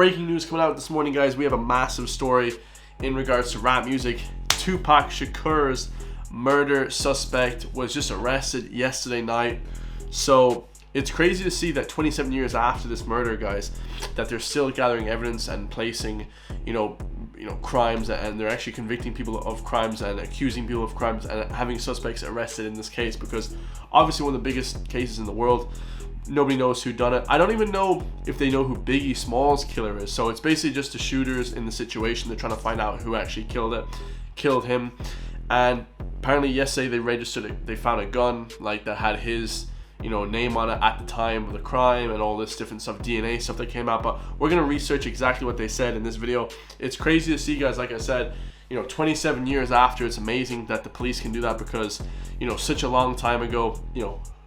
breaking news coming out this morning, guys. We have a massive story in regards to rap music. Tupac Shakurs murder suspect was just arrested yesterday night. So it's crazy to see that 27 years after this murder, guys, that they're still gathering evidence and placing, crimes, and they're actually convicting people of crimes and accusing people of crimes and having suspects arrested in this case, because obviously one of the biggest cases in the world. Nobody knows who done it. I don't even know if they know who Biggie Smalls' killer is. So it's basically just the shooters in the situation. They're trying to find out who actually killed him. And apparently yesterday they registered it. They found a gun that had his name on it at the time of the crime, and all this different stuff, DNA stuff that came out. But we're gonna research exactly what they said in this video. It's crazy to see, guys. Like I said, 27 years after, it's amazing that the police can do that, because such a long time ago,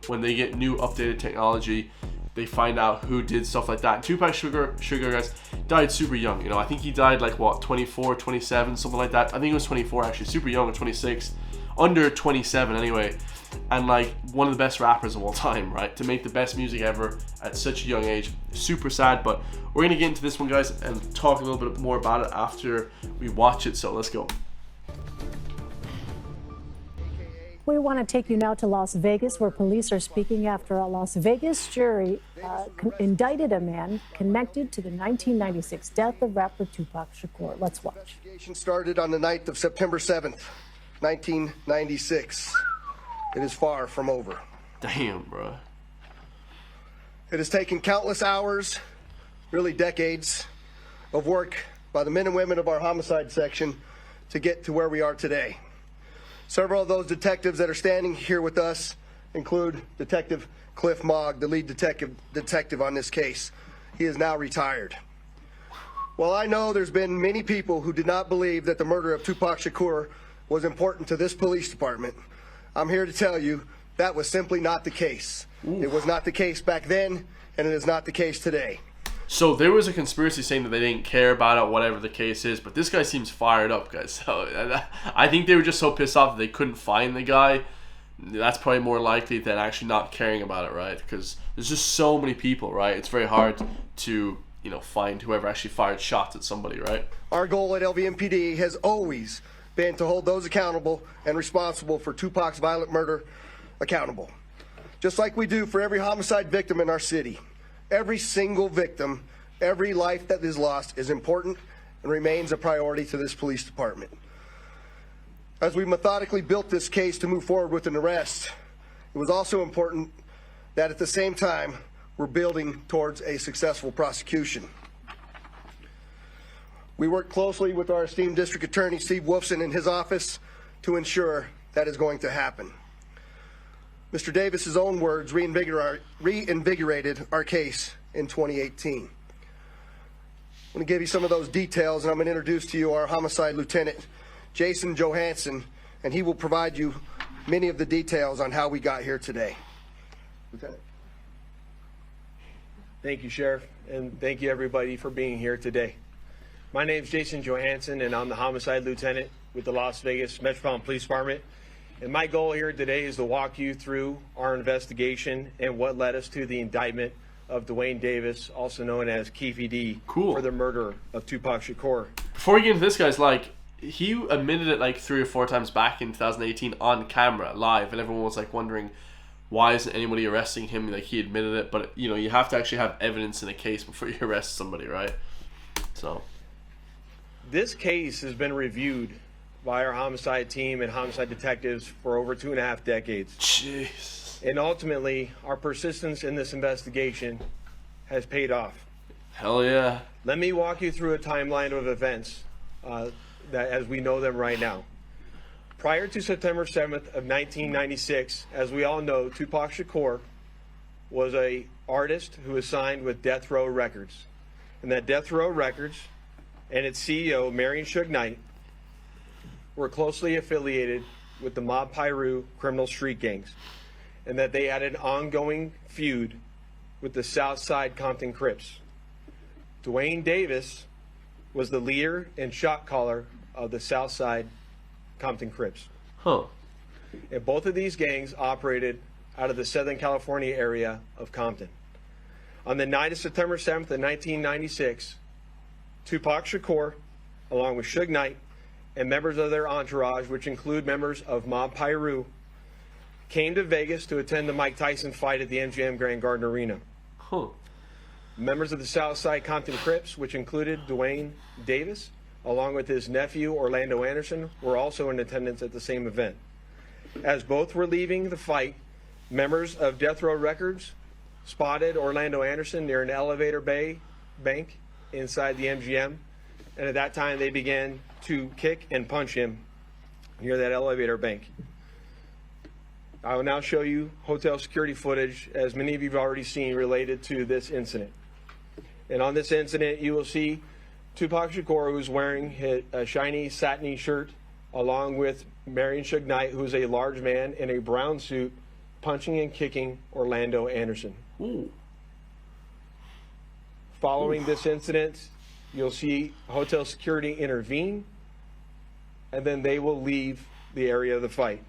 when they get new updated technology, they find out who did stuff like that. And Tupac Shakur, guys, died super young. I think he died 24, 27, something like that. I think it was 24 actually, super young, or 26, under 27 anyway. And one of the best rappers of all time, right? To make the best music ever at such a young age. Super sad, but we're gonna get into this one, guys, and talk a little bit more about it after we watch it. So let's go. We want to take you now to Las Vegas, where police are speaking after a Las Vegas jury indicted a man connected to the 1996 death of rapper Tupac Shakur. Let's watch. Investigation started on the night of September 7th, 1996. It is far from over. Damn, bro. It has taken countless hours, really decades, of work by the men and women of our homicide section to get to where we are today. Several of those detectives that are standing here with us include Detective Cliff Mogg, the lead detective on this case. He is now retired. While I know there's been many people who did not believe that the murder of Tupac Shakur was important to this police department, I'm here to tell you that was simply not the case. It was not the case back then, and it is not the case today. So there was a conspiracy saying that they didn't care about it, whatever the case is, but this guy seems fired up, guys. So I think they were just so pissed off that they couldn't find the guy. That's probably more likely than actually not caring about it, right? Because there's just so many people, right? It's very hard to, find whoever actually fired shots at somebody, right? Our goal at LVMPD has always been to hold those accountable and responsible for Tupac's violent murder accountable. Just like we do for every homicide victim in our city. Every single victim, every life that is lost is important and remains a priority to this police department. As we methodically built this case to move forward with an arrest, it was also important that at the same time, we're building towards a successful prosecution. We work closely with our esteemed district attorney, Steve Wolfson, in his office to ensure that is going to happen. Mr. Davis's own words reinvigorated our case in 2018. I'm going to give you some of those details, and I'm going to introduce to you our homicide lieutenant, Jason Johansson, and he will provide you many of the details on how we got here today. Lieutenant. Thank you, Sheriff, and thank you everybody for being here today. My name is Jason Johansson, and I'm the homicide lieutenant with the Las Vegas Metropolitan Police Department. And my goal here today is to walk you through our investigation and what led us to the indictment of Dwayne Davis, also known as Keefy D, for the murder of Tupac Shakur. Before we get into this, guys, he admitted it 3 or 4 times back in 2018 on camera, live, and everyone was wondering why isn't anybody arresting him? He admitted it, but you have to actually have evidence in a case before you arrest somebody, right? So this case has been reviewed by our homicide team and homicide detectives for over 2.5 decades. Jeez. And ultimately, our persistence in this investigation has paid off. Hell yeah. Let me walk you through a timeline of events that as we know them right now. Prior to September 7th of 1996, as we all know, Tupac Shakur was an artist who was signed with Death Row Records. And that Death Row Records and its CEO, Marion Suge Knight, were closely affiliated with the Mob Piru criminal street gangs, and that they had an ongoing feud with the Southside Compton Crips. Dwayne Davis was the leader and shot caller of the Southside Compton Crips. Huh. And both of these gangs operated out of the Southern California area of Compton. On the night of September 7th of 1996, Tupac Shakur, along with Suge Knight, and members of their entourage, which include members of Mob Piru, came to Vegas to attend the Mike Tyson fight at the MGM Grand Garden Arena. Huh. Members of the Southside Compton Crips, which included Dwayne Davis, along with his nephew Orlando Anderson, were also in attendance at the same event. As both were leaving the fight, members of Death Row Records spotted Orlando Anderson near an elevator bank inside the MGM, and at that time they began to kick and punch him near that elevator bank. I will now show you hotel security footage, as many of you have already seen, related to this incident. And on this incident, you will see Tupac Shakur, who's wearing a shiny satiny shirt, along with Marion Suge Knight, who's a large man in a brown suit, punching and kicking Orlando Anderson. Ooh. Following this incident, you'll see hotel security intervene, and then they will leave the area of the fight.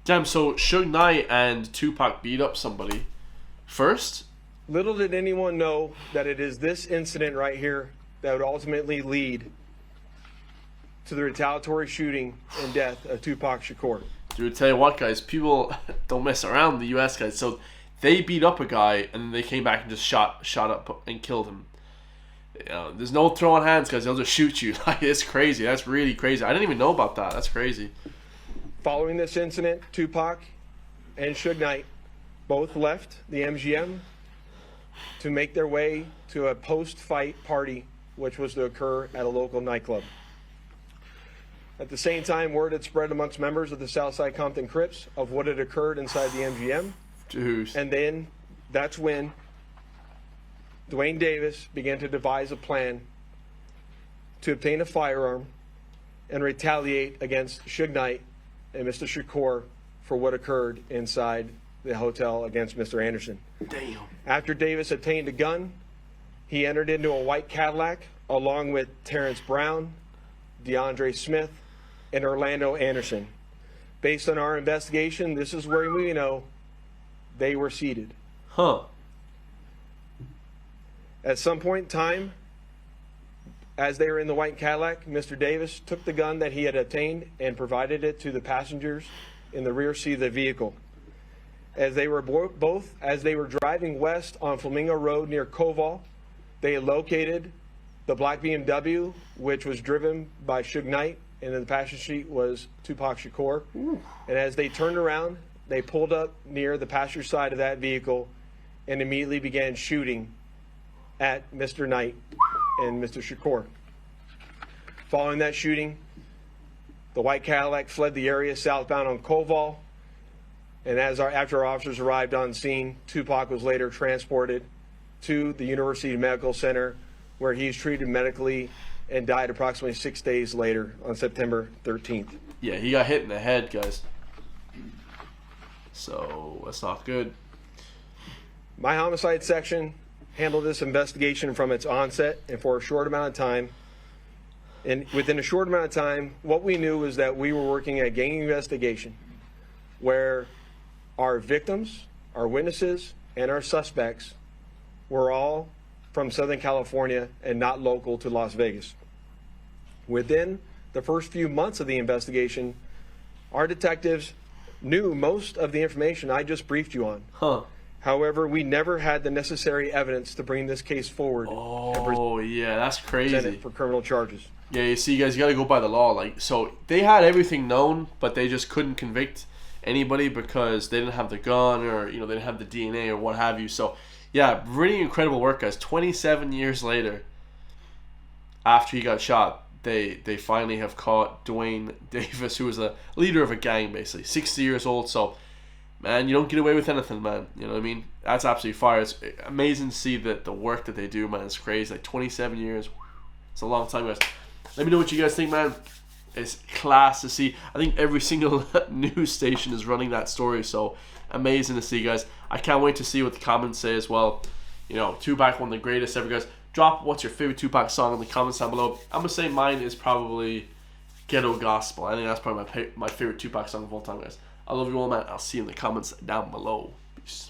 Damn, so Suge Knight and Tupac beat up somebody first? Little did anyone know that it is this incident right here that would ultimately lead to the retaliatory shooting and death of Tupac Shakur. Dude, tell you what, guys, people don't mess around, the US guys. So they beat up a guy and then they came back and just shot up and killed him. You know, there's no throwing hands, guys. They'll just shoot you. Like, it's crazy. That's really crazy. I didn't even know about that. That's crazy. Following this incident, Tupac and Suge Knight both left the MGM to make their way to a post-fight party, which was to occur at a local nightclub. At the same time, word had spread amongst members of the Southside Compton Crips of what had occurred inside the MGM. Dude. And then that's when Dwayne Davis began to devise a plan to obtain a firearm and retaliate against Suge Knight and Mr. Shakur for what occurred inside the hotel against Mr. Anderson. Damn. After Davis obtained a gun, he entered into a white Cadillac along with Terrence Brown, DeAndre Smith, and Orlando Anderson. Based on our investigation, this is where we know they were seated. Huh. At some point in time, as they were in the white Cadillac, Mr. Davis took the gun that he had obtained and provided it to the passengers in the rear seat of the vehicle. As they were driving west on Flamingo Road near Koval, they had located the black BMW, which was driven by Suge Knight, and in the passenger seat was Tupac Shakur. Ooh. And as they turned around, they pulled up near the passenger side of that vehicle and immediately began shooting at Mr. Knight and Mr. Shakur. Following that shooting, the white Cadillac fled the area southbound on Koval, and after our officers arrived on scene, Tupac was later transported to the University Medical Center, where he was treated medically and died approximately 6 days later on September 13th. Yeah, he got hit in the head, guys. So that's not good. My homicide section handled this investigation from its onset and for a short amount of time. And within a short amount of time, what we knew was that we were working a gang investigation where our victims, our witnesses, and our suspects were all from Southern California and not local to Las Vegas. Within the first few months of the investigation, our detectives knew most of the information I just briefed you on. Huh. However, we never had the necessary evidence to bring this case forward. Oh, yeah, that's crazy. Present it for criminal charges. Yeah, you see, guys, you got to go by the law. Like, so they had everything known, but they just couldn't convict anybody because they didn't have the gun, or they didn't have the DNA or what have you. So, yeah, really incredible work, guys. 27 years later, after he got shot, they finally have caught Dwayne Davis, who was a leader of a gang, basically, 60 years old. So, man, you don't get away with anything, man. You know what I mean? That's absolutely fire. It's amazing to see the work that they do, man. It's crazy. Like 27 years. It's a long time, guys. Let me know what you guys think, man. It's class to see. I think every single news station is running that story. So amazing to see, guys. I can't wait to see what the comments say as well. Tupac, one of the greatest ever, guys. Drop what's your favorite Tupac song in the comments down below. I'm going to say mine is probably Ghetto Gospel. I think that's probably my favorite Tupac song of all time, guys. I love you all, man. I'll see you in the comments down below. Peace.